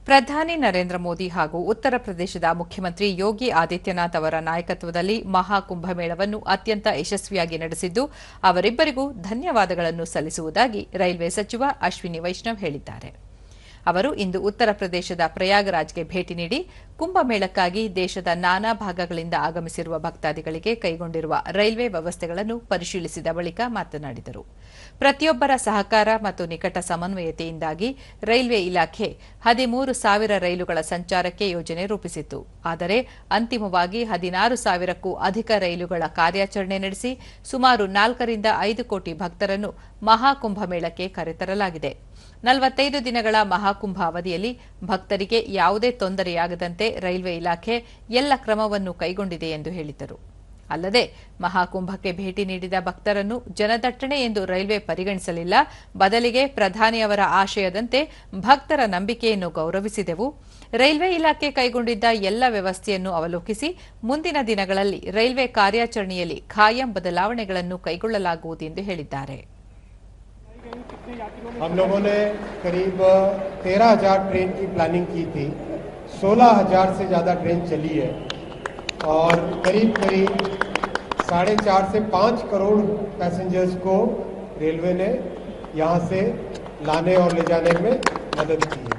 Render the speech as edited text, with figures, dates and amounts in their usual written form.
ಪ್ರಧಾನಿ ನರೇಂದ್ರ ಮೋದಿ ಹಾಗೂ ಉತ್ತರ ಪ್ರದೇಶದ ಮುಖ್ಯಮಂತ್ರಿ ಯೋಗಿ ಆದಿತ್ಯನಾಥ್ ಅವರ ನಾಯಕತ್ವದಲ್ಲಿ ಮಹಾಕುಂಭಮೇಳವನ್ನು ಅತ್ಯಂತ ಯಶಸ್ವಿಯಾಗಿ ನಡೆಸಿದ್ದು ಅವರಿಬ್ಬರಿಗೂ ಧನ್ಯವಾದಗಳನ್ನು ಸಲ್ಲಿಸುವುದಾಗಿ ರೈಲ್ವೆ ಸಚಿವ ಅಶ್ವಿನಿ ವೈಷ್ಣವ್ ಹೇಳಿದ್ದಾರೆ. ಅವರು ಇಂದು ಉತ್ತರ ಪ್ರದೇಶದ ಪ್ರಯಾಗರಾಜ್ಗೆ ಭೇಟಿ ನೀಡಿ ಕುಂಭಮೇಳಕ್ಕಾಗಿ ದೇಶದ ನಾನಾ ಭಾಗಗಳಿಂದ ಆಗಮಿಸಿರುವ ಭಕ್ತಾದಿಗಳಿಗೆ ಕೈಗೊಂಡಿರುವ ರೈಲ್ವೆ ವ್ಯವಸ್ಥೆಗಳನ್ನು ಪರಿಶೀಲಿಸಿದ ಬಳಿಕ ಮಾತನಾಡಿದರು. ಪ್ರತಿಯೊಬ್ಬರ ಸಹಕಾರ ಮತ್ತು ನಿಕಟ ಸಮನ್ವಯತೆಯಿಂದಾಗಿ ರೈಲ್ವೆ ಇಲಾಖೆ 13,000 ರೈಲುಗಳ ಸಂಚಾರಕ್ಕೆ ಯೋಜನೆ ರೂಪಿಸಿತ್ತು. ಆದರೆ ಅಂತಿಮವಾಗಿ 16,000ಕ್ಕೂ ಅಧಿಕ ರೈಲುಗಳ ಕಾರ್ಯಾಚರಣೆ ನಡೆಸಿ ಸುಮಾರು 4 ರಿಂದ 5 ಕೋಟಿ ಭಕ್ತರನ್ನು ಮಹಾಕುಂಭಮೇಳಕ್ಕೆ ಕರೆತರಲಾಗಿದೆ. 45 ದಿನಗಳ ಮಹಾಕುಂಭ ಅವಧಿಯಲ್ಲಿ ಭಕ್ತರಿಗೆ ಯಾವುದೇ ತೊಂದರೆಯಾಗದಂತೆ ರೈಲ್ವೆ ಇಲಾಖೆ ಎಲ್ಲ ಕ್ರಮವನ್ನು ಕೈಗೊಂಡಿದೆ ಎಂದು ಹೇಳಿದರು. ಅಲ್ಲದೆ ಮಹಾಕುಂಭಕ್ಕೆ ಭೇಟಿ ನೀಡಿದ ಭಕ್ತರನ್ನು ಜನದಟ್ಟಣೆ ಎಂದು ರೈಲ್ವೆ ಪರಿಗಣಿಸಲಿಲ್ಲ. ಬದಲಿಗೆ ಪ್ರಧಾನಿಯವರ ಆಶಯದಂತೆ ಭಕ್ತರ ನಂಬಿಕೆಯನ್ನು ಗೌರವಿಸಿದೆವು. ರೈಲ್ವೆ ಇಲಾಖೆ ಕೈಗೊಂಡಿದ್ದ ಎಲ್ಲ ವ್ಯವಸ್ಥೆಯನ್ನು ಅವಲೋಕಿಸಿ ಮುಂದಿನ ದಿನಗಳಲ್ಲಿ ರೈಲ್ವೆ ಕಾರ್ಯಾಚರಣೆಯಲ್ಲಿ ಖಾಯಂ ಬದಲಾವಣೆಗಳನ್ನು ಕೈಗೊಳ್ಳಲಾಗುವುದು ಎಂದು ಹೇಳಿದ್ದಾರೆ. हम लोगों ने करीब 13,000 ट्रेन की प्लानिंग की थी. 16,000 से ज़्यादा ट्रेन चली है और करीब 4.5 से 5 करोड़ पैसेंजर्स को रेलवे ने यहाँ से लाने और ले जाने में मदद की है.